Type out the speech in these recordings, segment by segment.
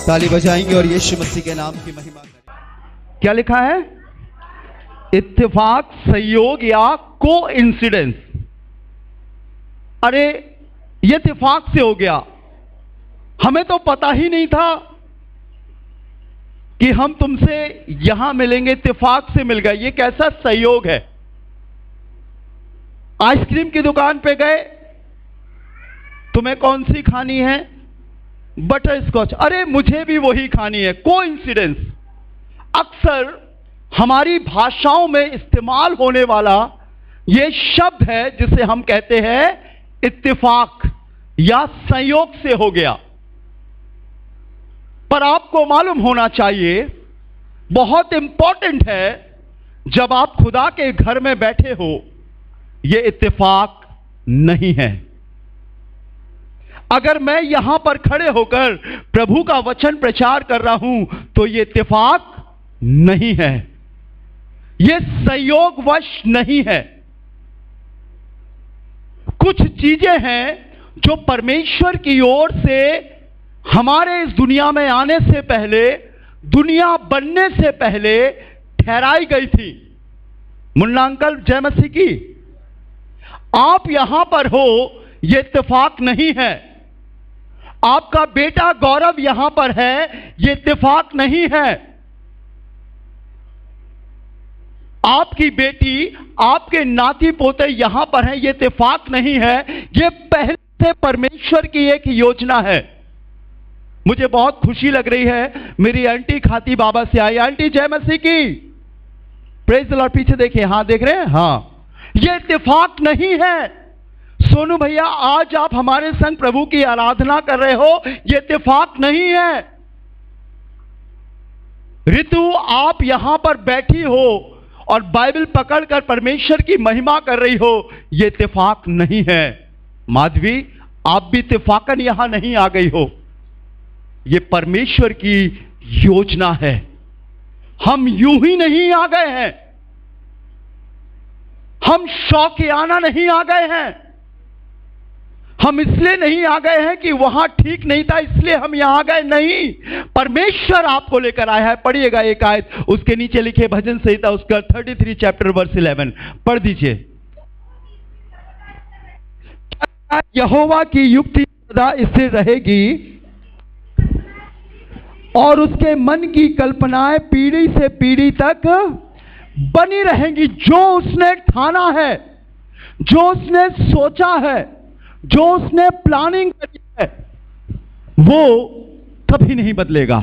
ताली बजाएंगे और यीशु मसीह के नाम की महिमा करेंगे। क्या लिखा है? इत्तेफाक, संयोग या को इंसिडेंस। अरे ये इत्तेफाक से हो गया, हमें तो पता ही नहीं था कि हम तुमसे यहां मिलेंगे, इत्तेफाक से मिल गए। ये कैसा संयोग है? आइसक्रीम की दुकान पे गए, तुम्हें कौन सी खानी है? Butterscotch. अरे मुझे भी वही खानी है। कोइंसिडेंस अक्सर हमारी भाषाओं में इस्तेमाल होने वाला यह शब्द है जिसे हम कहते हैं इत्तेफाक या संयोग से हो गया। पर आपको मालूम होना चाहिए, बहुत इंपॉर्टेंट है, जब आप खुदा के घर में बैठे हो, यह इत्तेफाक नहीं है। अगर मैं यहां पर खड़े होकर प्रभु का वचन प्रचार कर रहा हूं तो यह इत्तेफाक नहीं है, यह संयोगवश नहीं है। कुछ चीजें हैं जो परमेश्वर की ओर से हमारे इस दुनिया में आने से पहले, दुनिया बनने से पहले ठहराई गई थी। मुन्ना अंकल जय मसीह की। आप यहां पर हो, यह इत्तेफाक नहीं है। आपका बेटा गौरव यहां पर है, यह इत्तेफाक नहीं है। आपकी बेटी, आपके नाती पोते यहां पर हैं, यह इत्तेफाक नहीं है। यह पहले से परमेश्वर की एक योजना है। मुझे बहुत खुशी लग रही है, मेरी आंटी खाती बाबा से आई। आंटी जय मसीह की। Praise the Lord. पीछे देखिए, हां देख रहे हैं? हां, यह इत्तेफाक नहीं है। सोनू भैया, आज आप हमारे संग प्रभु की आराधना कर रहे हो, यह इत्तेफाक नहीं है। ऋतु, आप यहां पर बैठी हो और बाइबल पकड़कर परमेश्वर की महिमा कर रही हो, यह इत्तेफाक नहीं है। माधवी, आप भी इत्तेफाकन यहां नहीं आ गई हो, यह परमेश्वर की योजना है। हम यूं ही नहीं आ गए हैं, हम शौकियाना नहीं आ गए हैं। हम इसलिए नहीं आ गए हैं कि वहां ठीक नहीं था इसलिए हम यहां आ गए, नहीं। परमेश्वर आपको लेकर आया है। पढ़िएगा एक आयत, उसके नीचे लिखे भजन संहिता उसका 33 चैप्टर वर्स 11 पढ़ दीजिए। यहोवा की युक्ति सदा स्थिर रहेगी और उसके मन की कल्पनाएं पीढ़ी से पीढ़ी तक बनी रहेंगी। जो उसने ठाना है, जो उसने सोचा है, जो उसने प्लानिंग करी है, वो कभी नहीं बदलेगा।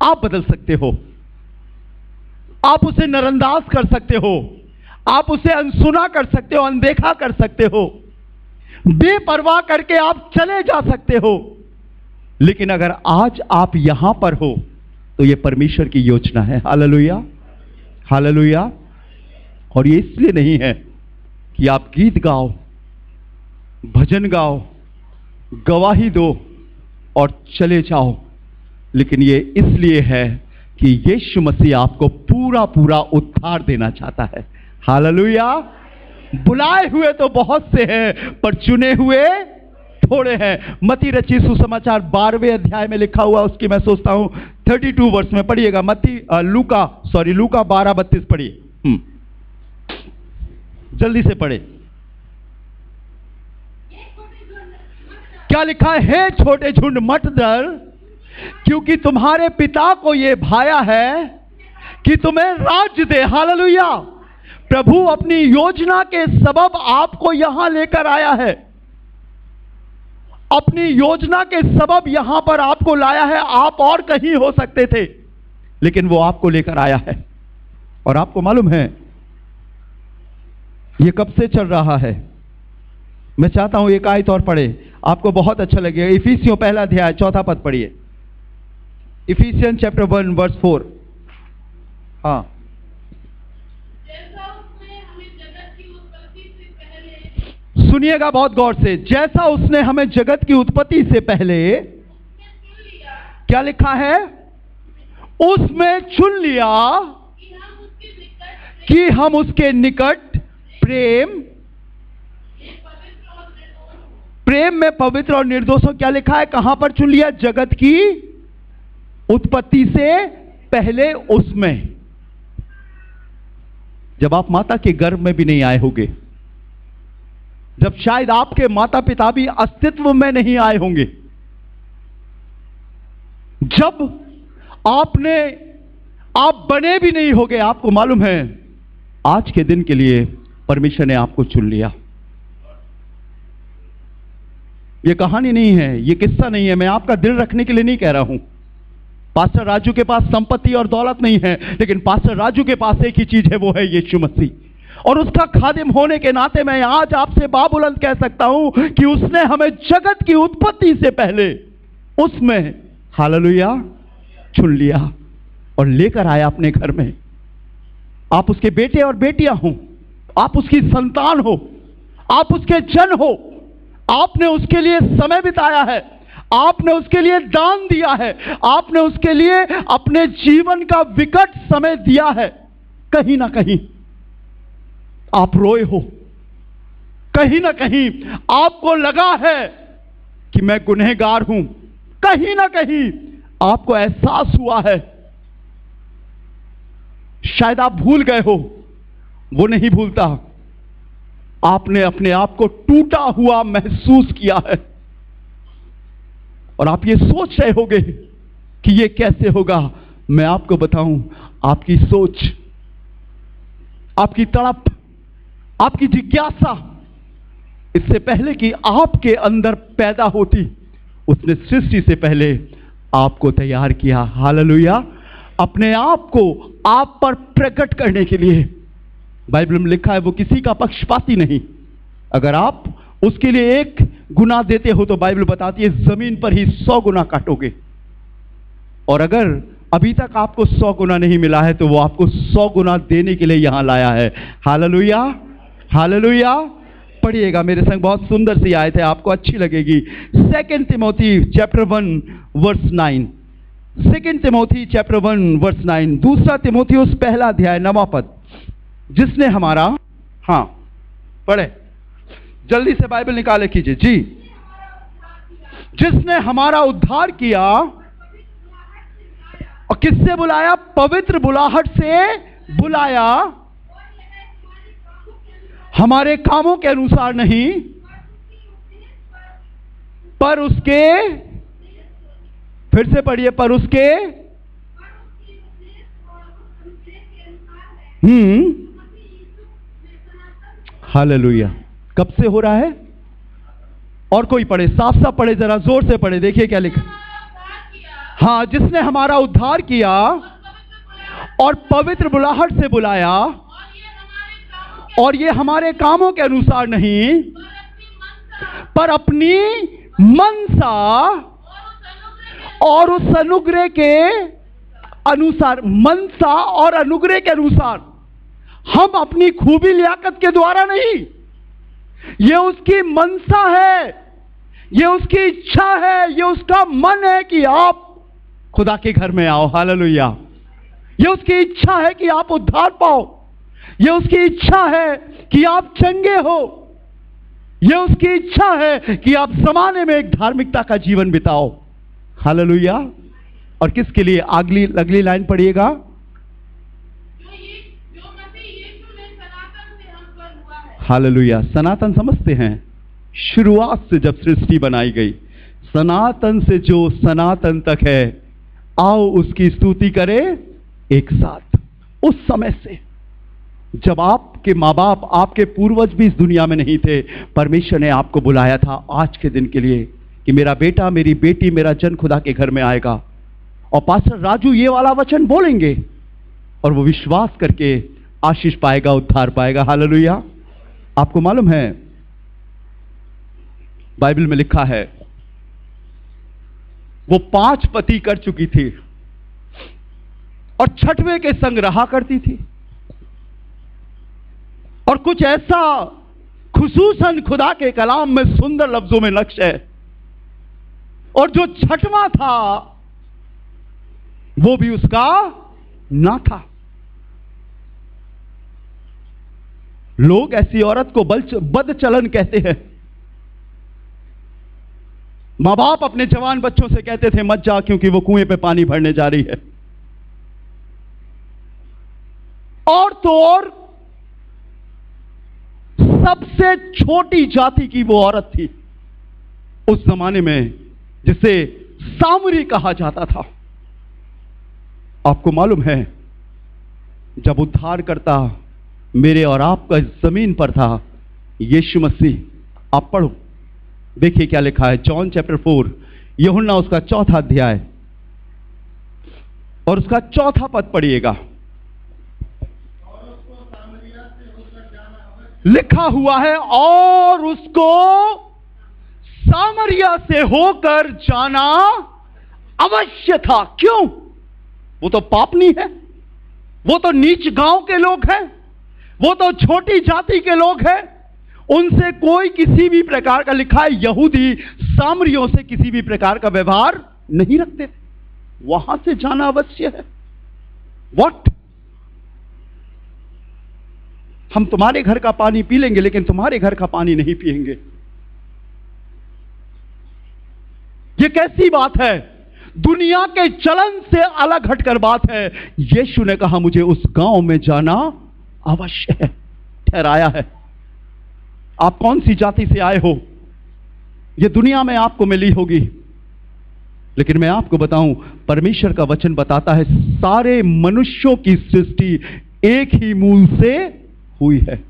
आप बदल सकते हो, आप उसे नजरअंदाज कर सकते हो, आप उसे अनसुना कर सकते हो, अनदेखा कर सकते हो, बेपरवाह करके आप चले जा सकते हो। लेकिन अगर आज आप यहां पर हो तो यह परमेश्वर की योजना है। Hallelujah, hallelujah. और ये इसलिए नहीं है कि आप गीत गाओ, भजन गाओ, गवाही दो और चले जाओ, लेकिन ये इसलिए है कि यीशु मसीह आपको पूरा पूरा उद्धार देना चाहता है। हालेलुया। बुलाए हुए तो बहुत से हैं, पर चुने हुए थोड़े हैं। मत्ती रचित सुसमाचार 12वें अध्याय में लिखा हुआ, उसकी मैं सोचता हूं 32 वर्ष में पढ़िएगा। लूका 12:32 पढ़िए, जल्दी से पढ़े। क्या लिखा है? हे छोटे झुंड मत डर, क्योंकि तुम्हारे पिता को यह भाया है कि तुम्हें राज्य दे। हालेलुया। प्रभु अपनी योजना के सबब आपको यहां लेकर आया है, अपनी योजना के सबब यहां पर आपको लाया है। आप और कहीं हो सकते थे, लेकिन वो आपको लेकर आया है। और आपको मालूम है ये कब से चल रहा है? मैं चाहता हूं एक आयत और पढ़े, आपको बहुत अच्छा लगेगा। इफिसियों 1 अध्याय 4 पद पढ़िए। Ephesians chapter 1 verse 4। हाँ, सुनिएगा बहुत गौर से। जैसा उसने हमें जगत की उत्पत्ति से पहले, क्या लिखा है? उसमें चुन लिया कि हम उसके निकट प्रेम प्रेम में पवित्र और निर्दोषों, क्या लिखा है, कहां पर चुन लिया, जगत की उत्पत्ति से पहले उसमें, जब आप माता के गर्भ में भी नहीं आए होंगे, जब शायद आपके माता पिता भी अस्तित्व में नहीं आए होंगे, जब आप बने भी नहीं होंगे, आपको मालूम है आज के दिन के लिए परमेश्वर ने आपको चुन लिया। यह कहानी नहीं है, यह किस्सा नहीं है, मैं आपका दिल रखने के लिए नहीं कह रहा हूं। पास्टर राजू के पास संपत्ति और दौलत नहीं है, लेकिन पास्टर राजू के पास एक ही चीज है, वो है यीशु मसीह। और उसका खादिम होने के नाते मैं आज आपसे बाबुलंद कह सकता हूं कि उसने हमें जगत की उत्पत्ति से पहले उसमें, हालेलुया, चुन लिया और लेकर आया अपने घर में। आप उसके बेटे और बेटियां हो, आप उसकी संतान हो, आप उसके जन हो। आपने उसके लिए समय बिताया है, आपने उसके लिए दान दिया है, आपने उसके लिए अपने जीवन का विकट समय दिया है। कहीं ना कहीं आप रोए हो, कहीं ना कहीं आपको लगा है कि मैं गुनहगार हूं, कहीं ना कहीं आपको एहसास हुआ है। शायद आप भूल गए हो, वो नहीं भूलता। आपने अपने आप को टूटा हुआ महसूस किया है और आप ये सोच रहे होंगे कि ये कैसे होगा। मैं आपको बताऊं, आपकी सोच, आपकी तड़प, आपकी जिज्ञासा इससे पहले कि आपके अंदर पैदा होती, उसने सृष्टि से पहले आपको तैयार किया। हालेलुया, अपने आप को आप पर प्रकट करने के लिए। बाइबल में लिखा है वो किसी का पक्षपाती नहीं। अगर आप उसके लिए 1 गुना देते हो तो बाइबल बताती है जमीन पर ही 100 गुना काटोगे। और अगर अभी तक आपको 100 गुना नहीं मिला है तो वो आपको 100 गुना देने के लिए यहां लाया है। Hallelujah, hallelujah. पढ़िएगा मेरे संग, बहुत सुंदर सी आयत है, आपको अच्छी लगेगी। 2 Timothy chapter 1 verse 9। 2 Timothy chapter 1 verse 9। 2 तिमोथियुस पहला अध्याय 9वां पद। जिसने हमारा, हां पढ़े, जल्दी से बाइबल निकाले कीजिए जी। जिसने हमारा उद्धार किया और किससे बुलाया, पवित्र बुलाहट से बुलाया, हमारे कामों के अनुसार नहीं, पर उसके, फिर से पढ़िए, पर उसके, हालेलुया। कब से हो रहा है? और कोई पढ़े, साफ साफ पढ़े, जरा जोर से पढ़े, देखिए क्या लिखा। हाँ, जिसने हमारा उद्धार किया और पवित्र बुलाहट से बुलाया, और ये हमारे कामों के अनुसार नहीं, पर अपनी मनसा और उस अनुग्रह के अनुसार, मनसा और अनुग्रह के अनुसार। हम अपनी खूबी लियाकत के द्वारा नहीं, ये उसकी मनसा है, ये उसकी इच्छा है, ये उसका मन है कि आप खुदा के घर में आओ। हालेलुया। ये उसकी इच्छा है कि आप उद्धार पाओ, ये उसकी इच्छा है कि आप चंगे हो, ये उसकी इच्छा है कि आप जमाने में एक धार्मिकता का जीवन बिताओ। हालेलुया। और किसके लिए? अगली लाइन पढ़िएगा। हालेलुया। सनातन समझते हैं, शुरुआत से जब सृष्टि बनाई गई, सनातन से जो सनातन तक है, आओ उसकी स्तुति करें एक साथ। उस समय से जब आपके माँ बाप, आपके पूर्वज भी इस दुनिया में नहीं थे, परमेश्वर ने आपको बुलाया था आज के दिन के लिए कि मेरा बेटा, मेरी बेटी, मेरा जन खुदा के घर में आएगा और पास्टर राजू ये वाला वचन बोलेंगे और वो विश्वास करके आशीष पाएगा, उद्धार पाएगा। हालेलुया। आपको मालूम है बाइबल में लिखा है वो 5 पति कर चुकी थी और 6वें के संग रहा करती थी। और कुछ ऐसा खुसूसन खुदा के कलाम में सुंदर लफ्जों में नक्श है। और जो 6वां था वो भी उसका ना था। लोग ऐसी औरत को बद चलन कहते हैं मां बाप अपने जवान बच्चों से कहते थे मत जा, क्योंकि वो कुएं पे पानी भरने जा रही है। और तो और सबसे छोटी जाति की वो औरत थी उस जमाने में, जिसे सामरी कहा जाता था। आपको मालूम है, जब उद्धारकर्ता मेरे और आपका इस जमीन पर था, यीशु मसीह, आप पढ़ो, देखिए क्या लिखा है। जॉन चैप्टर 4, यूहन्ना उसका 4 अध्याय और उसका 4 पद पढ़िएगा। लिखा हुआ है, और उसको सामरिया से होकर जाना अवश्य था। क्यों? वो तो पापनी है, वो तो नीच गांव के लोग हैं, वो तो छोटी जाति के लोग हैं। उनसे कोई किसी भी प्रकार का, लिखा है यहूदी सामरियों से किसी भी प्रकार का व्यवहार नहीं रखते थे। वहां से जाना अवश्य है। व्हाट? हम तुम्हारे घर का पानी पी लेंगे, लेकिन तुम्हारे घर का पानी नहीं पिएंगे। यह कैसी बात है? दुनिया के चलन से अलग हटकर बात है। यीशु ने कहा मुझे उस गांव में जाना अवश्य है, ठहराया है। आप कौन सी जाति से आए हो, यह दुनिया में आपको मिली होगी, लेकिन मैं आपको बताऊं, परमेश्वर का वचन बताता है सारे मनुष्यों की सृष्टि एक ही मूल से हुई है।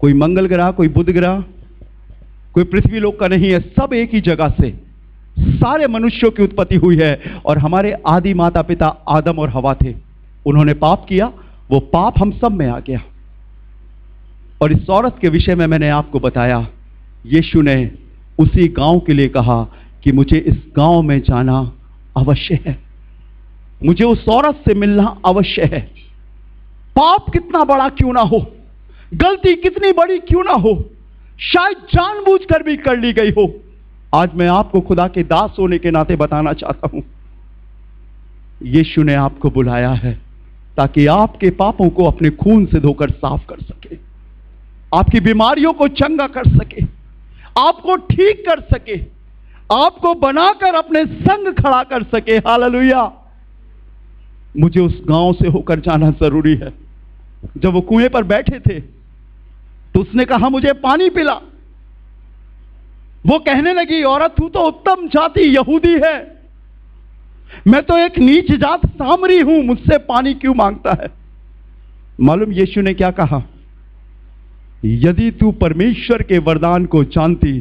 कोई मंगल ग्रह, कोई बुध ग्रह, कोई पृथ्वी लोक का नहीं है, सब एक ही जगह से सारे मनुष्यों की उत्पत्ति हुई है। और हमारे आदि माता पिता आदम और हवा थे, उन्होंने पाप किया, वो पाप हम सब में आ गया। और इस औरत के विषय में मैंने आपको बताया, यीशु ने उसी गांव के लिए कहा कि मुझे इस गांव में जाना अवश्य है, मुझे उस औरत से मिलना अवश्य है। पाप कितना बड़ा क्यों ना हो, गलती कितनी बड़ी क्यों ना हो, शायद जानबूझकर भी कर ली गई हो, आज मैं आपको खुदा के दास होने के नाते बताना चाहता हूं, यीशु ने आपको बुलाया है ताकि आपके पापों को अपने खून से धोकर साफ कर सके, आपकी बीमारियों को चंगा कर सके, आपको ठीक कर सके, आपको बनाकर अपने संग खड़ा कर सके। हालेलुया। मुझे उस गांव से होकर जाना जरूरी है। जब वो कुएं पर बैठे थे तो उसने कहा मुझे पानी पिला। वो कहने लगी, औरत तू तो उत्तम जाति यहूदी है, मैं तो एक नीच जात सामरी हूं, मुझसे पानी क्यों मांगता है? मालूम यीशु ने क्या कहा? यदि तू परमेश्वर के वरदान को जानती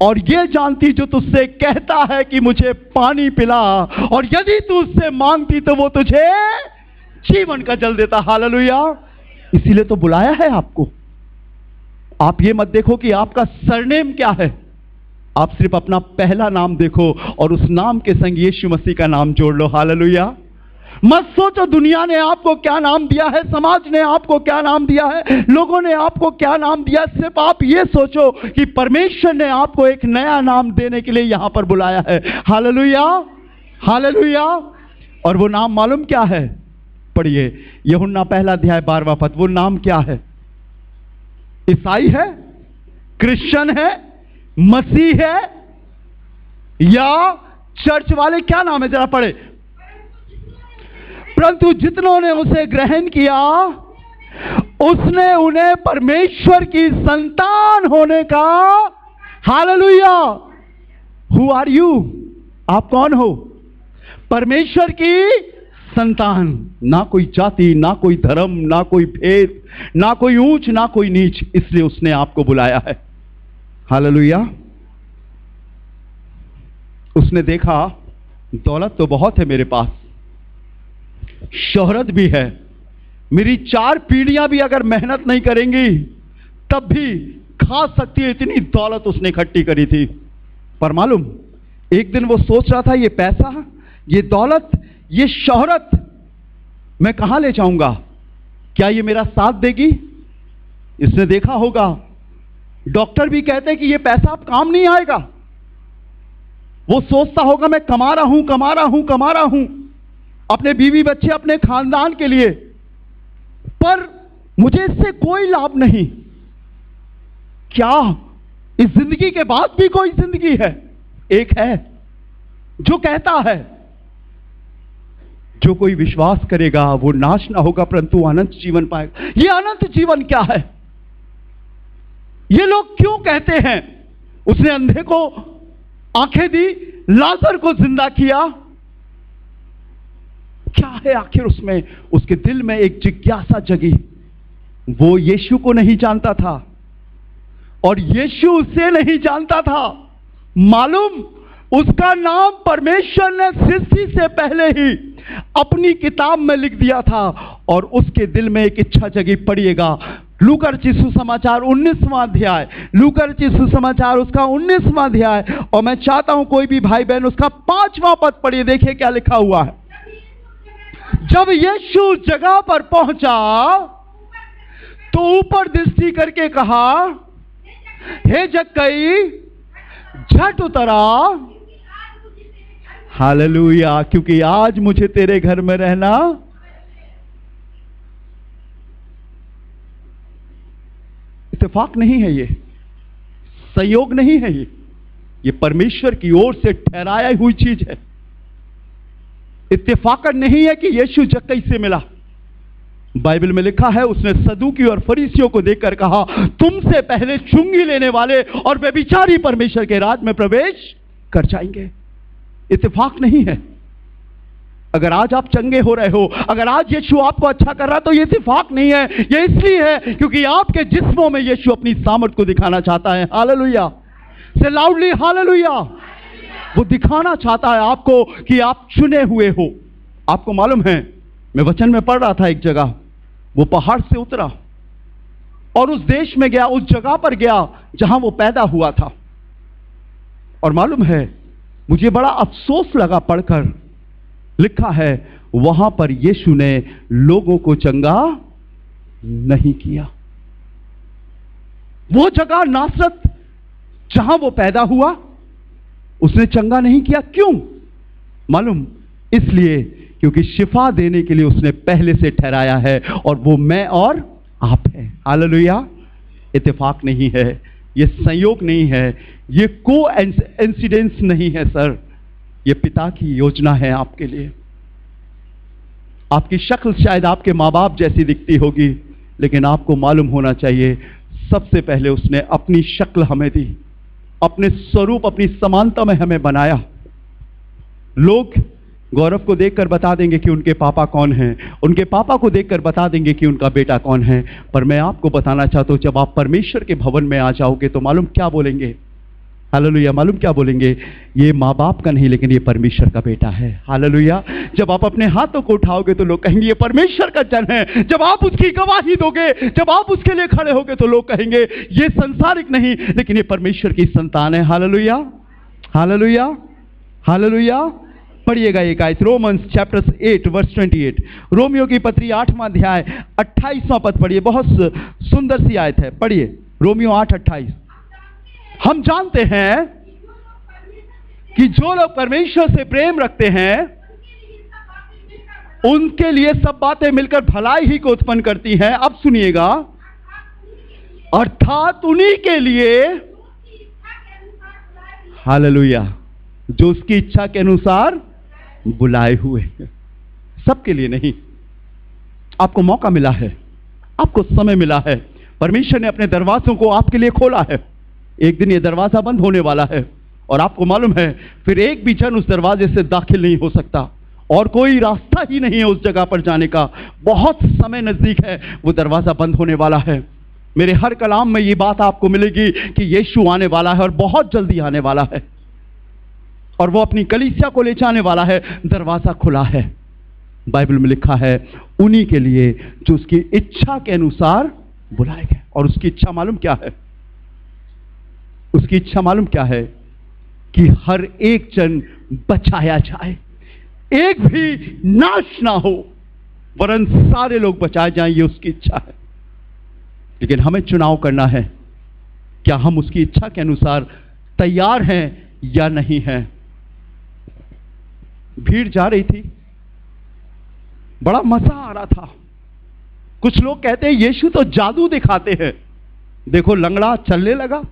और ये जानती जो तुझसे कहता है कि मुझे पानी पिला, और यदि तू उससे मांगती तो वो तुझे जीवन का जल देता। हालेलुया। इसीलिए तो बुलाया है आपको। आप ये मत देखो कि आपका सरनेम क्या है, आप सिर्फ अपना पहला नाम देखो और उस नाम के संग यीशु मसीह का नाम जोड़ लो। हालेलुया। मत सोचो दुनिया ने आपको क्या नाम दिया है, समाज ने आपको क्या नाम दिया है, लोगों ने आपको क्या नाम दिया। सिर्फ आप ये सोचो कि परमेश्वर ने आपको एक नया नाम देने के लिए यहां पर बुलाया है। Hallelujah, hallelujah. और वो नाम मालूम क्या है? पढ़िए यूहन्ना 1 अध्याय 12वां पद। वो नाम क्या है? ईसाई है, क्रिश्चियन है, मसीह है, या चर्च वाले? क्या नाम है? जरा पढ़े। परंतु जितनों ने उसे ग्रहण किया उसने उन्हें परमेश्वर की संतान होने का, हालेलुया। Who are you? आप कौन हो? परमेश्वर की संतान। ना कोई जाति, ना कोई धर्म, ना कोई भेद, ना कोई ऊंच, ना कोई नीच, इसलिए उसने आपको बुलाया है। हालेलुया। उसने देखा दौलत तो बहुत है मेरे पास, शोहरत भी है, मेरी 4 पीढ़ियां भी अगर मेहनत नहीं करेंगी तब भी खा सकती है, इतनी दौलत उसने इकट्ठी करी थी। पर मालूम, एक दिन वो सोच रहा था ये पैसा, ये दौलत, ये शोहरत मैं कहां ले जाऊंगा? क्या ये मेरा साथ देगी? इसने देखा होगा डॉक्टर भी कहते हैं कि ये पैसा अब काम नहीं आएगा। वो सोचता होगा मैं कमा रहा हूं, कमा रहा हूं, कमा रहा हूं अपने बीवी बच्चे, अपने खानदान के लिए, पर मुझे इससे कोई लाभ नहीं। क्या इस जिंदगी के बाद भी कोई जिंदगी है? एक है जो कहता है जो कोई विश्वास करेगा वो नाश ना होगा परंतु अनंत जीवन पाएगा। ये अनंत जीवन क्या है? ये लोग क्यों कहते हैं उसने अंधे को आंखें दी, लाजर को जिंदा किया? क्या है आखिर उसमें? उसके दिल में एक जिज्ञासा जगी। वो यीशु को नहीं जानता था और यीशु उसे नहीं जानता था। मालूम, उसका नाम परमेश्वर ने सृष्टि से पहले ही अपनी किताब में लिख दिया था और उसके दिल में एक इच्छा जगी। पढ़िएगा लूका रचित सुसमाचार 19वां अध्याय, लूका रचित सुसमाचार उसका 19वां अध्याय, और मैं चाहता हूं कोई भी भाई बहन उसका 5वां पद पढ़िए। देखिए क्या लिखा हुआ है। जब यीशु जगह पर पहुंचा तो ऊपर दृष्टि करके कहा, हे जक्कई झट उतरा। हालेलुया, क्योंकि आज मुझे तेरे घर में रहना। इत्तेफाक नहीं है, ये संयोग नहीं है, ये परमेश्वर की ओर से ठहराई हुई चीज है। इत्तेफाकन नहीं है कि यीशु जक्कई से मिला। बाइबल में लिखा है उसने सदूकी और फरीसियों को देखकर कहा, तुमसे पहले चुंगी लेने वाले और व्यभिचारी परमेश्वर के राज में प्रवेश कर जाएंगे। इत्तेफाक नहीं है। अगर आज आप चंगे हो रहे हो, अगर आज यीशु आपको अच्छा कर रहा है, तो ये इत्तेफाक नहीं है। ये इसलिए है क्योंकि आपके जिस्मों में यीशु अपनी सामर्थ को दिखाना चाहता है। हालेलुया, से लाउडली हालेलुया। वो दिखाना चाहता है आपको कि आप चुने हुए हो। आपको मालूम है, मैं वचन में पढ़ रहा था एक जगह, वो पहाड़ से उतरा और उस देश में गया, उस जगह पर गया जहां वो पैदा हुआ था। और मालूम है, मुझे बड़ा अफसोस लगा पढ़कर, लिखा है वहां पर यीशु ने लोगों को चंगा नहीं किया। वो जगह नासरत जहां वो पैदा हुआ, उसने चंगा नहीं किया। क्यों? मालूम, इसलिए क्योंकि शिफा देने के लिए उसने पहले से ठहराया है, और वो मैं और आप है। हालेलुया। इत्तेफाक नहीं है, ये संयोग नहीं है, ये कोइंसिडेंस नहीं है सर, ये पिता की योजना है आपके लिए। आपकी शक्ल शायद आपके माँ बाप जैसी दिखती होगी, लेकिन आपको मालूम होना चाहिए सबसे पहले उसने अपनी शक्ल हमें दी, अपने स्वरूप, अपनी समानता में हमें बनाया। लोग गौरव को देखकर बता देंगे कि उनके पापा कौन हैं, उनके पापा को देखकर बता देंगे कि उनका बेटा कौन है। पर मैं आपको बताना चाहता हूं, जब आप परमेश्वर के भवन में आ जाओगे तो मालूम क्या बोलेंगे? हालेलुया, मालूम क्या बोलेंगे? ये माँ बाप का नहीं, लेकिन ये परमेश्वर का बेटा है। हालेलुया। जब आप अपने हाथों को उठाओगे तो लोग कहेंगे ये परमेश्वर का जन है। जब आप उसकी गवाही दोगे, जब आप उसके लिए खड़े होगे तो लोग कहेंगे ये संसारिक नहीं, लेकिन ये परमेश्वर की संतान है। Hallelujah, hallelujah, hallelujah. पढ़िएगा एक आयत, रोमन्स चैप्टर 8 वर्स 28, रोमियो की पत्री 8वां अध्याय 28वां पद पढ़िए। बहुत सुंदर सी आयत है, पढ़िए रोमियो 8:28। हम जानते हैं कि जो लोग परमेश्वर से प्रेम रखते हैं उनके लिए सब बातें मिलकर भलाई ही को उत्पन्न करती हैं। अब सुनिएगा, अर्थात उन्हीं के लिए, हालेलुया, जो उसकी इच्छा के अनुसार बुलाए हुए। सबके लिए नहीं। आपको मौका मिला है, आपको समय मिला है, परमेश्वर ने अपने दरवाजों को आपके लिए खोला है। एक दिन ये दरवाजा बंद होने वाला है और आपको मालूम है फिर एक भी जन उस दरवाजे से दाखिल नहीं हो सकता और कोई रास्ता ही नहीं है उस जगह पर जाने का। बहुत समय नजदीक है, वो दरवाजा बंद होने वाला है। मेरे हर कलाम में ये बात आपको मिलेगी कि यीशु आने वाला है और बहुत जल्दी आने वाला है, और वो अपनी कलीसिया को ले जाने वाला है। दरवाजा खुला है। बाइबल में लिखा है उन्हीं के लिए जो उसकी इच्छा के अनुसार बुलाए गए। और उसकी इच्छा मालूम क्या है? उसकी इच्छा मालूम क्या है? कि हर एक जन बचाया जाए, एक भी नाश ना हो, वरन सारे लोग बचाए जाएं। ये उसकी इच्छा है। लेकिन हमें चुनाव करना है, क्या हम उसकी इच्छा के अनुसार तैयार हैं या नहीं हैं। भीड़ जा रही थी, बड़ा मजा आ रहा था। कुछ लोग कहते हैं यीशु तो जादू दिखाते हैं। देखो, लंगड़ा चलने लगा,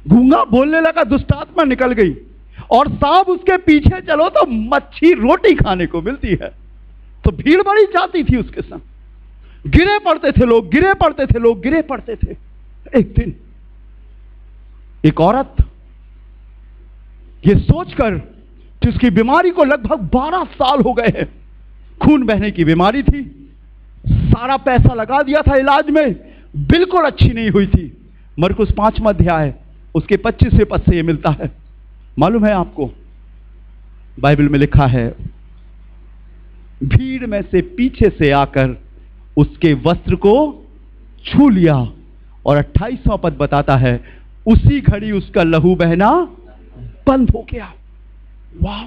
गूंगा बोलने लगा, दुष्टात्मा निकल गई, और सांप उसके पीछे चलो तो मच्छी रोटी खाने को मिलती है। तो भीड़ बड़ी जाती थी उसके संग, गिरे पड़ते थे लोग, गिरे पड़ते थे लोग, गिरे पड़ते थे। एक दिन एक औरत ये सोचकर कि उसकी बीमारी को लगभग 12 साल हो गए हैं, खून बहने की बीमारी थी, सारा पैसा लगा दिया था इलाज में, बिल्कुल अच्छी नहीं हुई थी। मरकुस 5वां अध्याय उसके 25वें पद से यह मिलता है। मालूम है आपको, बाइबल में लिखा है, भीड़ में से पीछे से आकर उसके वस्त्र को छू लिया, और 28वां पद बताता है उसी घड़ी उसका लहू बहना बंद हो गया। वाह,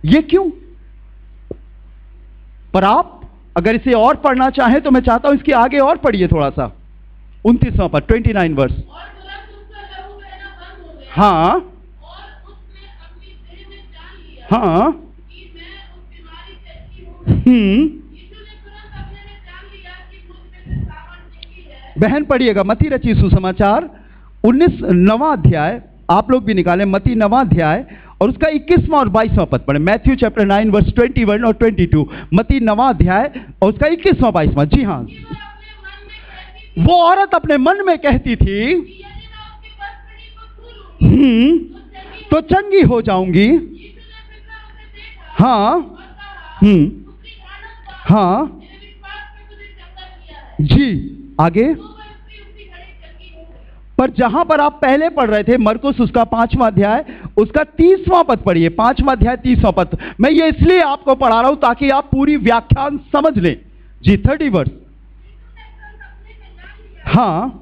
ये क्यों? पर आप अगर इसे और पढ़ना चाहें तो मैं चाहता हूं इसके आगे और पढ़िए थोड़ा सा, 29वां पद, 29 वर्स। हाँ हाँ, बहन पढ़िएगा मत्ती रचित सुसमाचार 9वां अध्याय, आप लोग भी निकालें मत्ती 9वां अध्याय और उसका 21वां और 22वां पद पढ़ें। मैथ्यू चैप्टर 9 वर्स 21 और 22, मत्ती 9वां अध्याय और उसका 21वां 22वां। जी हाँ, वो औरत अपने मन में कहती थी तो चंगी हो जाऊंगी। हाँ हाँ जी, आगे। पर जहां पर आप पहले पढ़ रहे थे मरकुस उसका 5वां अध्याय उसका 30वां पद पढ़िए, 5वां अध्याय 30वां पद। मैं ये इसलिए आपको पढ़ा रहा हूं ताकि आप पूरी व्याख्यान समझ लें। जी 30 वर्ष। हाँ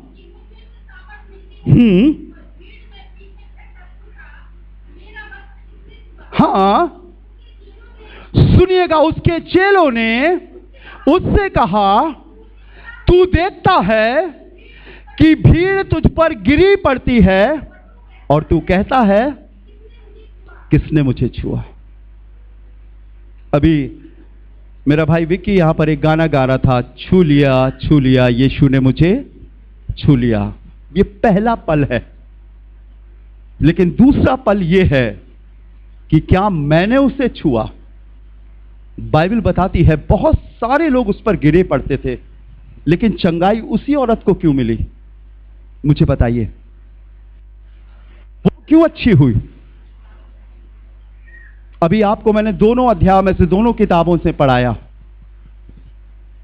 हाँ, सुनिएगा, उसके चेलों ने उससे कहा तू देखता है कि भीड़ तुझ पर गिरी पड़ती है और तू कहता है किसने मुझे छुआ। अभी मेरा भाई विक्की यहां पर एक गाना गा रहा था, छू लिया यीशु ने मुझे छू लिया। ये पहला पल है, लेकिन दूसरा पल ये है कि क्या मैंने उसे छुआ। बाइबल बताती है बहुत सारे लोग उस पर गिरे पड़ते थे, लेकिन चंगाई उसी औरत को क्यों मिली? मुझे बताइए, वो क्यों अच्छी हुई? अभी आपको मैंने दोनों अध्याय में से, दोनों किताबों से पढ़ाया।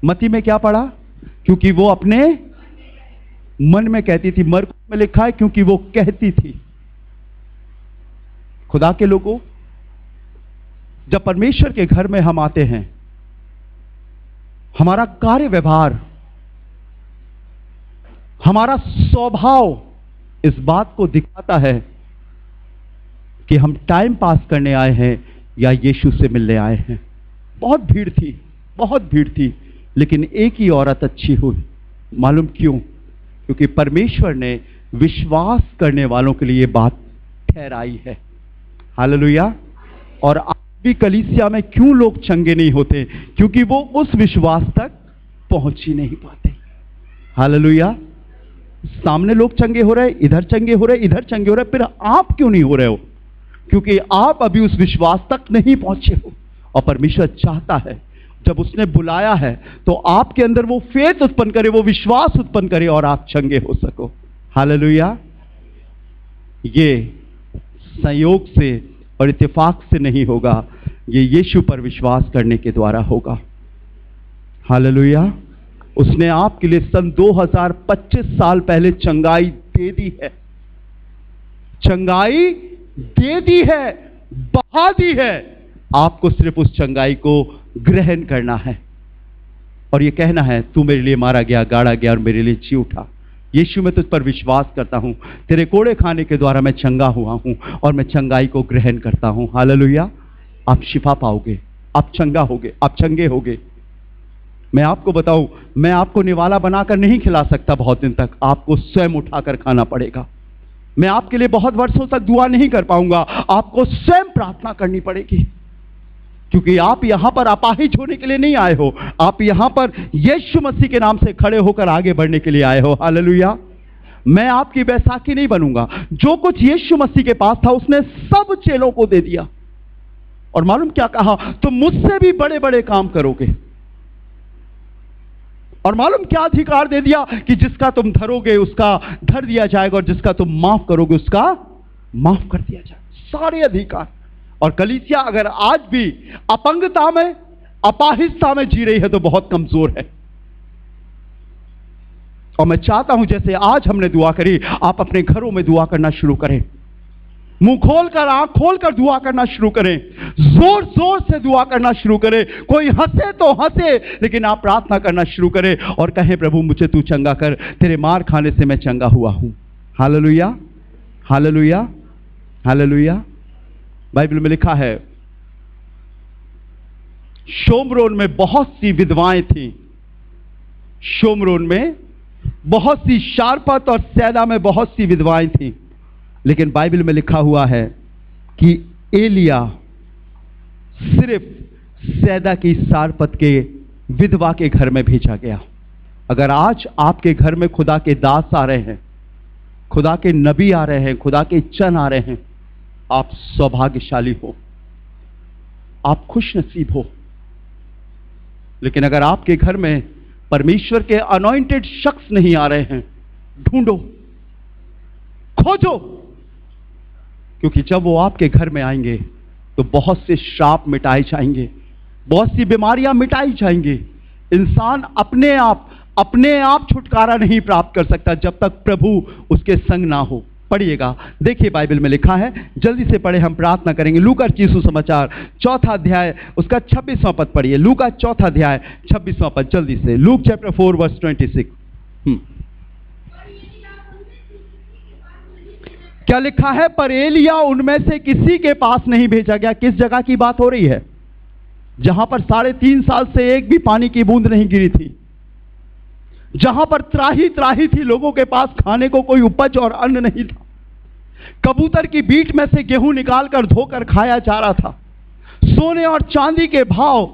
मत्ती में क्या पढ़ा? क्योंकि वो अपने मन में कहती थी। मरकुस में लिखा है क्योंकि वो कहती थी। खुदा के लोगों, जब परमेश्वर के घर में हम आते हैं, हमारा कार्य व्यवहार, हमारा स्वभाव इस बात को दिखाता है कि हम टाइम पास करने आए हैं या यीशु से मिलने आए हैं। बहुत भीड़ थी, बहुत भीड़ थी, लेकिन एक ही औरत अच्छी हुई। मालूम क्यों? क्योंकि परमेश्वर ने विश्वास करने वालों के लिए बात ठहराई है। हालेलुया। और आज भी कलीसिया में क्यों लोग चंगे नहीं होते? क्योंकि वो उस विश्वास तक पहुंच ही नहीं पाते। हालेलुया। सामने लोग चंगे हो रहे, इधर चंगे हो रहे, इधर चंगे हो रहे, फिर आप क्यों नहीं हो रहे हो? क्योंकि आप अभी उस विश्वास तक नहीं पहुंचे हो। और परमेश्वर चाहता है जब उसने बुलाया है तो आपके अंदर वो फेथ उत्पन्न करे, वो विश्वास उत्पन्न करे और आप चंगे हो सको। हालेलुया। ये संयोग से और इत्तेफाक से नहीं होगा, ये यीशु पर विश्वास करने के द्वारा होगा। हालेलुया। उसने आपके लिए सन 2025 साल पहले चंगाई दे दी है, चंगाई दे दी है, बहा दी है। आपको सिर्फ उस चंगाई को ग्रहण करना है और ये कहना है तू मेरे लिए मारा गया, गाड़ा गया और मेरे लिए जी उठा। यीशु मैं तुझ पर विश्वास करता हूं, तेरे कोड़े खाने के द्वारा मैं चंगा हुआ हूं और मैं चंगाई को ग्रहण करता हूं। हालेलुया। आप शिफा पाओगे, आप चंगा होगे, आप चंगे होगे। मैं आपको बताऊं, मैं आपको निवाला बनाकर नहीं खिला सकता बहुत दिन तक, आपको स्वयं उठाकर खाना पड़ेगा। मैं आपके लिए बहुत वर्षों तक दुआ नहीं कर पाऊंगा, आपको स्वयं प्रार्थना करनी पड़ेगी। क्योंकि आप यहां पर अपाहिज होने के लिए नहीं आए हो, आप यहां पर यीशु मसीह के नाम से खड़े होकर आगे बढ़ने के लिए आए हो। हालेलुया। मैं आपकी बैसाखी नहीं बनूंगा। जो कुछ यीशु मसीह के पास था उसने सब चेलों को दे दिया। और मालूम क्या कहा? तुम मुझसे भी बड़े बड़े काम करोगे। और मालूम क्या अधिकार दे दिया? कि जिसका तुम धरोगे उसका धर दिया जाएगा, और जिसका तुम माफ करोगे उसका माफ कर दिया जाएगा। सारे अधिकार। और कलीसिया अगर आज भी अपंगता में, अपाहिजता में जी रही है तो बहुत कमजोर है। और मैं चाहता हूं जैसे आज हमने दुआ करी, आप अपने घरों में दुआ करना शुरू करें। मुंह खोलकर, आंख खोलकर दुआ करना शुरू करें। जोर जोर से दुआ करना शुरू करें। कोई हंसे तो हंसे, लेकिन आप प्रार्थना करना शुरू करें और कहें, प्रभु मुझे तू चंगा कर, तेरे मार खाने से मैं चंगा हुआ हूं। Hallelujah, hallelujah, hallelujah. बाइबल में लिखा है, शोमरोन में बहुत सी विधवाएं थीं। शोमरोन में बहुत सी, शारपत और सैदा में बहुत सी विधवाएं थीं। लेकिन बाइबल में लिखा हुआ है कि एलिया सिर्फ सैदा की सारपत के विधवा के घर में भेजा गया। अगर आज आपके घर में खुदा के दास आ रहे हैं, खुदा के नबी आ रहे हैं, खुदा के चन आ रहे हैं, आप सौभाग्यशाली हो, आप खुश नसीब हो। लेकिन अगर आपके घर में परमेश्वर के अनॉइंटेड शख्स नहीं आ रहे हैं, ढूंढो, खोजो, क्योंकि जब वो आपके घर में आएंगे तो बहुत से श्राप मिटाए जाएंगे, बहुत सी बीमारियां मिटाई जाएंगी। इंसान अपने आप छुटकारा नहीं प्राप्त कर सकता जब तक प्रभु उसके संग ना हो। पढ़िएगा, देखिए बाइबल में लिखा है, जल्दी से पढ़े, हम प्रार्थना करेंगे। लूका रचित सुसमाचार 4 अध्याय उसका 26वां पद पढ़िए। लूका 4 अध्याय 26वां पद, जल्दी से। Luke chapter 4 verse 26। क्या लिखा है? पर एलिया उनमें से किसी के पास नहीं भेजा गया। किस जगह की बात हो रही है? जहां पर 3.5 साल से एक भी पानी की बूंद नहीं गिरी थी, जहां पर त्राही त्राही थी, लोगों के पास खाने को कोई उपज और अन्न नहीं था। कबूतर की बीट में से गेहूं निकालकर धोकर खाया जा रहा था। सोने और चांदी के भाव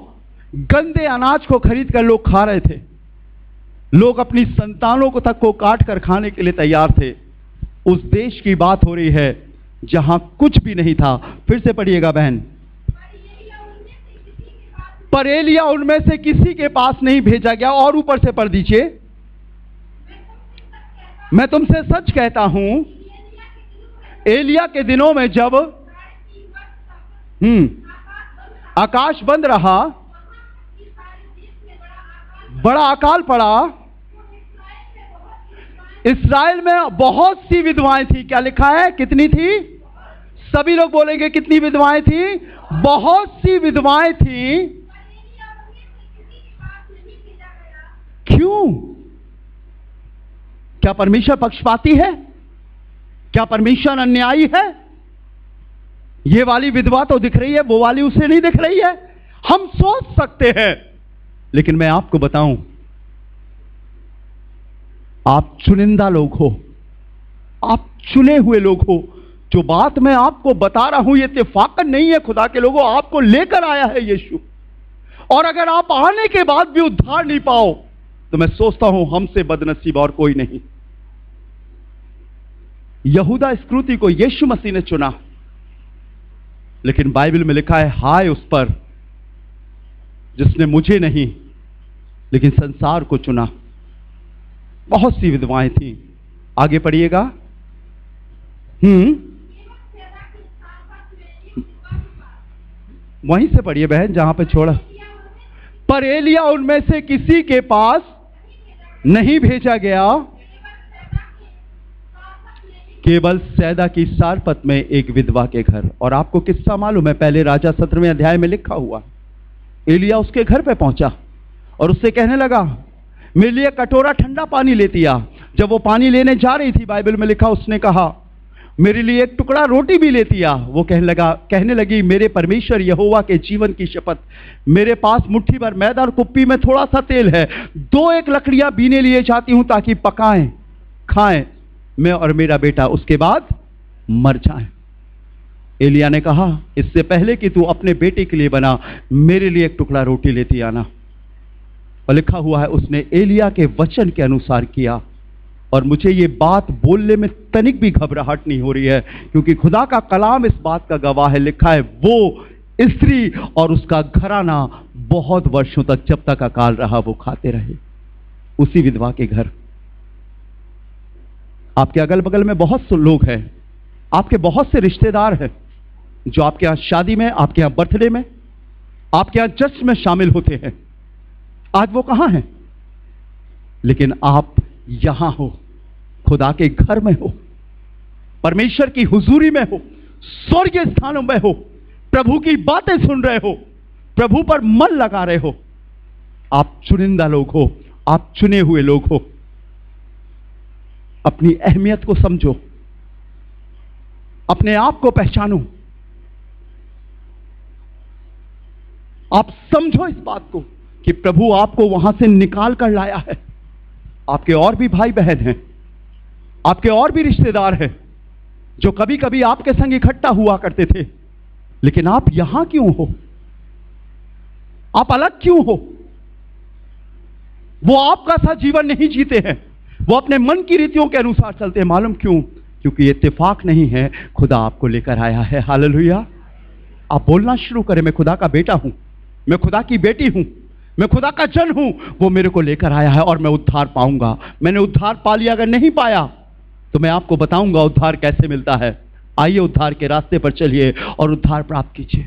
गंदे अनाज को खरीद कर लोग खा रहे थे। लोग अपनी संतानों को तक को काट कर खाने के लिए तैयार थे। उस देश की बात हो रही है जहां कुछ भी नहीं था। फिर से पढ़िएगा बहन। पर एलिया उनमें से किसी के पास नहीं भेजा गया। और ऊपर से पढ़ दीजिए। मैं तुमसे सच कहता हूं, एलिया के दिनों में जब आकाश बंद रहा, बड़ा अकाल पड़ा, इस्राएल में बहुत सी विधवाएं थी। क्या लिखा है? कितनी थी? सभी लोग बोलेंगे कितनी विधवाएं थी? बहुत सी विधवाएं थी। क्यों? क्या परमेश्वर पक्षपाती है? क्या परमेश्वर अन्यायी है? ये वाली विधवा तो दिख रही है, वो वाली उसे नहीं दिख रही है। हम सोच सकते हैं, लेकिन मैं आपको बताऊं, आप चुनिंदा लोग हो, आप चुने हुए लोग हो। जो बात मैं आपको बता रहा हूं, ये इत्तेफाकन नहीं है। खुदा के लोगों, आपको लेकर आया है यीशु। और अगर आप आने के बाद भी उद्धार नहीं पाओ, तो मैं सोचता हूं हमसे बदनसीब और कोई नहीं। यहूदा इस्करियोती को यीशु मसीह ने चुना, लेकिन बाइबल में लिखा है, हाय उस पर जिसने मुझे नहीं लेकिन संसार को चुना। बहुत सी विधवाएं थी। आगे पढ़िएगा। वहीं से पढ़िए बहन, जहां पे छोड़ा। पर एलिया उनमें से किसी के पास नहीं भेजा गया, केवल सैदा की सारपत में एक विधवा के घर। और आपको किस्सा मालूम है, पहले राजा 17वें अध्याय में लिखा हुआ, एलिया उसके घर पे पहुंचा और उससे कहने लगा, मेरे लिए कटोरा ठंडा पानी लेती आ। जब वो पानी लेने जा रही थी, बाइबल में लिखा, उसने कहा, मेरे लिए एक टुकड़ा रोटी भी लेती आ। वो कहने लगी, मेरे परमेश्वर यहोवा के जीवन की शपथ, मेरे पास मुट्ठी भर मैदा और कुप्पी में थोड़ा सा तेल है। 2-1 लकड़ियां बीने लिए जाती हूं ताकि पकाएं, खाएं मैं और मेरा बेटा, उसके बाद मर जाएं। एलिया ने कहा, इससे पहले कि तू अपने बेटे के लिए बना, मेरे लिए एक टुकड़ा रोटी लेती आना। और लिखा हुआ है, उसने एलिया के वचन के अनुसार किया और मुझे ये बात बोलने में तनिक भी घबराहट नहीं हो रही है, क्योंकि खुदा का कलाम इस बात का गवाह है। लिखा है, वो स्त्री और उसका घराना बहुत वर्षों तक, जब तक अकाल रहा, वो खाते रहे। उसी विधवा के घर। आपके अगल बगल में बहुत से लोग हैं, आपके बहुत से रिश्तेदार हैं जो आपके यहां शादी में, आपके यहां बर्थडे में, आपके यहां जश्न में शामिल होते हैं। आज वो कहां हैं? लेकिन आप यहां हो, खुदा के घर में हो, परमेश्वर की हुजूरी में हो, स्वर्गीय स्थानों में हो, प्रभु की बातें सुन रहे हो, प्रभु पर मन लगा रहे हो। आप चुनिंदा लोग हो, आप चुने हुए लोग हो। अपनी अहमियत को समझो, अपने आप को पहचानो। आप समझो इस बात को कि प्रभु आपको वहां से निकाल कर लाया है। आपके और भी भाई बहन हैं, आपके और भी रिश्तेदार हैं जो कभी कभी आपके संग इकट्ठा हुआ करते थे, लेकिन आप यहां क्यों हो? आप अलग क्यों हो? वो आपका सा जीवन नहीं जीते हैं, वो अपने मन की रीतियों के अनुसार चलते हैं। मालूम क्यों? क्योंकि इत्तेफाक नहीं है, खुदा आपको लेकर आया है। हालेलुया। आप बोलना शुरू करें, मैं खुदा का बेटा हूं, मैं खुदा की बेटी हूं, मैं खुदा का जन हूं। वो मेरे को लेकर आया है और मैं उद्धार पाऊंगा। मैंने उद्धार पा लिया। अगर नहीं पाया तो मैं आपको बताऊंगा उद्धार कैसे मिलता है। आइए उद्धार के रास्ते पर चलिए और उद्धार प्राप्त कीजिए।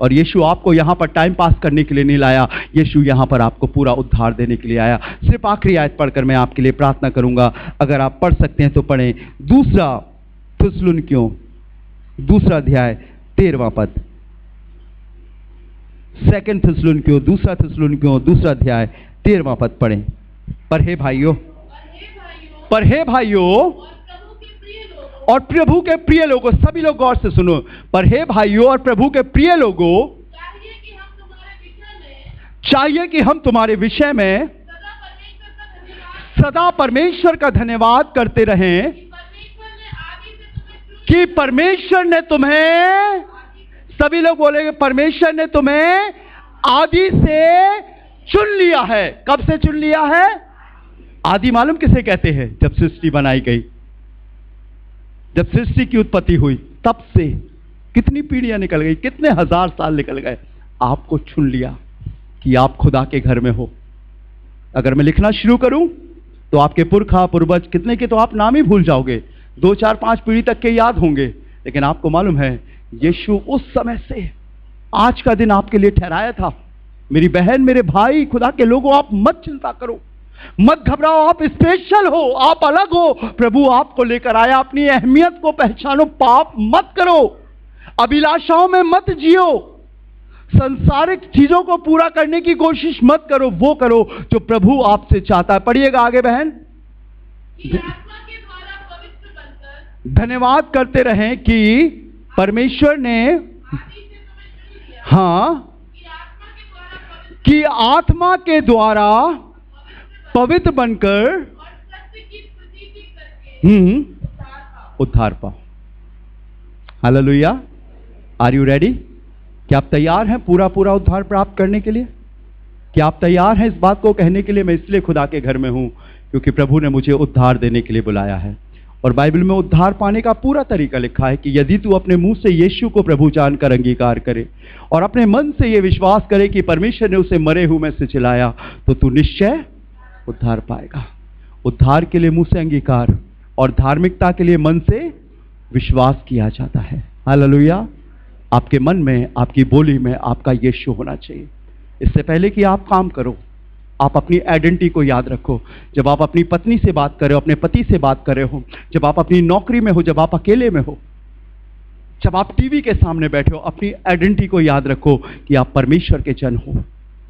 और यीशु आपको यहां पर टाइम पास करने के लिए नहीं लाया, यीशु यहां पर आपको पूरा उद्धार देने के लिए आया। सिर्फ आखिरी आयत पढ़कर मैं आपके लिए प्रार्थना करूंगा। अगर आप पढ़ सकते हैं तो पढ़ें। 2 थिस्सलुनीकियों 2 अध्याय 13वां पद। 2 थिस्सलुनीकियों 2 अध्याय 13वां पद पढ़ें। पर हे भाइयों और प्रभु के प्रिय लोगों, सभी लोग गौर से सुनो। पर हे भाइयों और प्रभु के प्रिय लोगों, चाहिए कि हम तुम्हारे विषय में सदा परमेश्वर का धन्यवाद करते रहें कि परमेश्वर ने तुम्हें, सभी लोग बोलेंगे, परमेश्वर ने तुम्हें आदि से चुन लिया है। कब से चुन लिया है? आदि मालूम किसे कहते हैं? जब सृष्टि बनाई गई, जब सृष्टि की उत्पत्ति हुई, तब से कितनी पीढ़ियां निकल गई, कितने हजार साल निकल गए। आपको चुन लिया कि आप खुदा के घर में हो। अगर मैं लिखना शुरू करूं तो आपके पुरखा पूर्वज कितने के तो आप नाम ही भूल जाओगे, 2, 4, 5 पीढ़ी तक के याद होंगे। लेकिन आपको मालूम है, यीशु उस समय से आज का दिन आपके लिए ठहराया था। मेरी बहन, मेरे भाई, खुदा के लोगों, आप मत चिंता करो, मत घबराओ। आप स्पेशल हो, आप अलग हो। प्रभु आपको लेकर आया। अपनी अहमियत को पहचानो। पाप मत करो, अभिलाषाओं में मत जियो, संसारिक चीजों को पूरा करने की कोशिश मत करो। वो करो जो प्रभु आपसे चाहता है। पढ़िएगा आगे बहन। धन्यवाद करते रहें कि परमेश्वर ने, कि आत्मा के द्वारा पवित्र बनकर उद्धार पाओ। हालेलुया। Are you ready? क्या आप तैयार हैं पूरा उद्धार प्राप्त करने के लिए? क्या आप तैयार हैं इस बात को कहने के लिए, मैं इसलिए खुदा के घर में हूं क्योंकि प्रभु ने मुझे उद्धार देने के लिए बुलाया है। और बाइबल में उद्धार पाने का पूरा तरीका लिखा है कि यदि तू अपने मुंह से यीशु को प्रभु जानकर अंगीकार करे और अपने मन से यह विश्वास करे कि परमेश्वर ने उसे मरे हुए में से जिलाया, तो तू निश्चय उद्धार पाएगा। उद्धार के लिए मुंह से अंगीकार और धार्मिकता के लिए मन से विश्वास किया जाता है। हालेलुया। आपके मन में, आपकी बोली में आपका यीशु होना चाहिए। इससे पहले कि आप काम करो, आप अपनी आइडेंटिटी को याद रखो। जब आप अपनी पत्नी से बात कर रहे हो, अपने पति से बात कर रहे हो, जब आप अपनी नौकरी में हो, जब आप अकेले में हो, जब आप टीवी के सामने बैठे हो, अपनी आइडेंटिटी को याद रखो कि आप परमेश्वर के जन हो।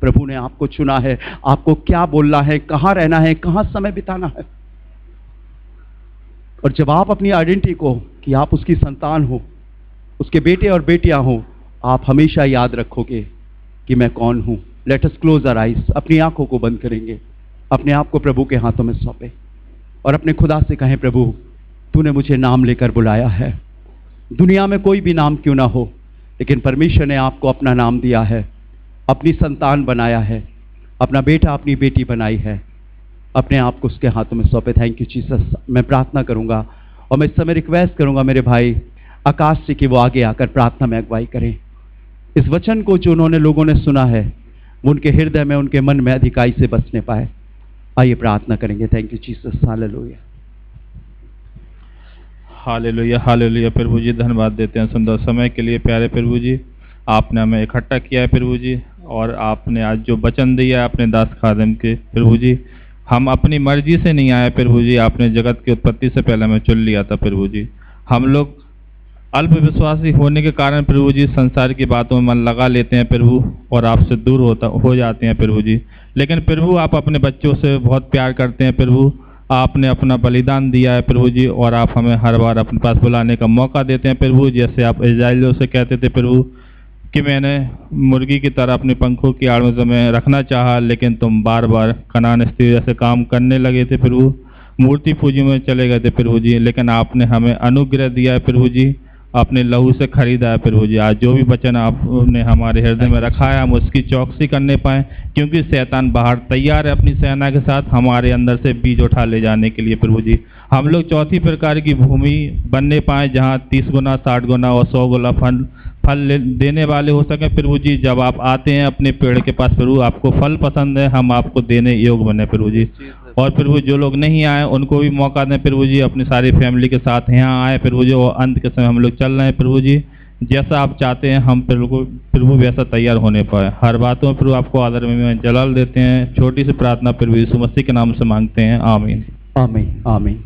प्रभु ने आपको चुना है। आपको क्या बोलना है, कहां रहना है, कहां समय बिताना है। और जब आप अपनी आइडेंटिटी को, कि आप उसकी संतान हो, उसके बेटे और बेटियां हो, आप हमेशा याद रखोगे कि मैं कौन हूं। Let us close our eyes. अपनी आंखों को बंद करेंगे, अपने आप को प्रभु के हाथों में सौंपे और अपने खुदा से कहें, प्रभु तूने मुझे नाम लेकर बुलाया है। दुनिया में कोई भी नाम क्यों ना हो, लेकिन परमेश्वर ने आपको अपना नाम दिया है, अपनी संतान बनाया है, अपना बेटा अपनी बेटी बनाई है। अपने आप को उसके हाथों में सौंपे। Thank you Jesus. मैं प्रार्थना करूंगा और मैं इस समय रिक्वेस्ट करूंगा मेरे भाई आकाश जी कि वो आगे आकर प्रार्थना में अगुवाई करें। इस वचन को जो उन्होंने लोगों ने सुना है वो उनके हृदय में, उनके मन में अधिकाई से बसने पाए। आइए प्रार्थना करेंगे। Thank you Jesus. Hallelujah hallelujah hallelujah. प्रभु जी धन्यवाद देते हैं सुंदर समय के लिए। प्यारे प्रभु जी, आपने हमें इकट्ठा किया है प्रभु जी, और आपने आज जो वचन दिया है अपने दास खादिम के प्रभु जी, हम अपनी मर्जी से नहीं आए प्रभु जी, आपने जगत की उत्पत्ति से पहले हमें चुन लिया था प्रभु जी। हम लोग अल्प विश्वासी होने के कारण प्रभु जी संसार की बातों में मन लगा लेते हैं प्रभु, और आपसे दूर हो जाते हैं प्रभु जी। लेकिन प्रभु आप अपने बच्चों से बहुत प्यार करते हैं प्रभु, आपने अपना बलिदान दिया है प्रभु जी, और आप हमें हर बार अपने पास बुलाने का मौका देते हैं प्रभु। जैसे आप इस्राएलियों से कहते थे प्रभु कि मैंने मुर्गी की तरह अपने पंखों की आड़ में तुम्हें रखना चाहा, लेकिन तुम बार बार कनान स्त्री जैसे काम करने लगे थे प्रभु, मूर्ति पूजी में चले गए थे प्रभु जी। लेकिन आपने हमें अनुग्रह दिया है प्रभु जी, अपने लहू से खरीदा है प्रभु जी। आज जो भी वचन आपने हमारे हृदय में रखा है हम उसकी चौकसी करने पाएँ, क्योंकि शैतान बाहर तैयार है अपनी सेना के साथ हमारे अंदर से बीज उठा ले जाने के लिए प्रभु जी। हम लोग चौथी प्रकार की भूमि बनने पाएँ, जहाँ 30 गुना 60 गुना और 100 गुना फल देने वाले हो सके प्रभु जी। जब आप आते हैं अपने पेड़ के पास प्रभु, आपको फल पसंद है, हम आपको देने योग्य बने प्रभु जी। और प्रभु जो लोग नहीं आए उनको भी मौका दें प्रभु जी, अपनी सारी फैमिली के साथ यहाँ आए प्रभु जी, और अंत के समय हम लोग चल रहे हैं प्रभु जी। जैसा आप चाहते हैं हम प्रभु वैसा तैयार होने पाए। हर बातों में प्रभु आपको आदर में जलाल देते हैं। छोटी सी प्रार्थना प्रभु यीशु मसीह के नाम से मांगते हैं, आमीन आमीन आमीन।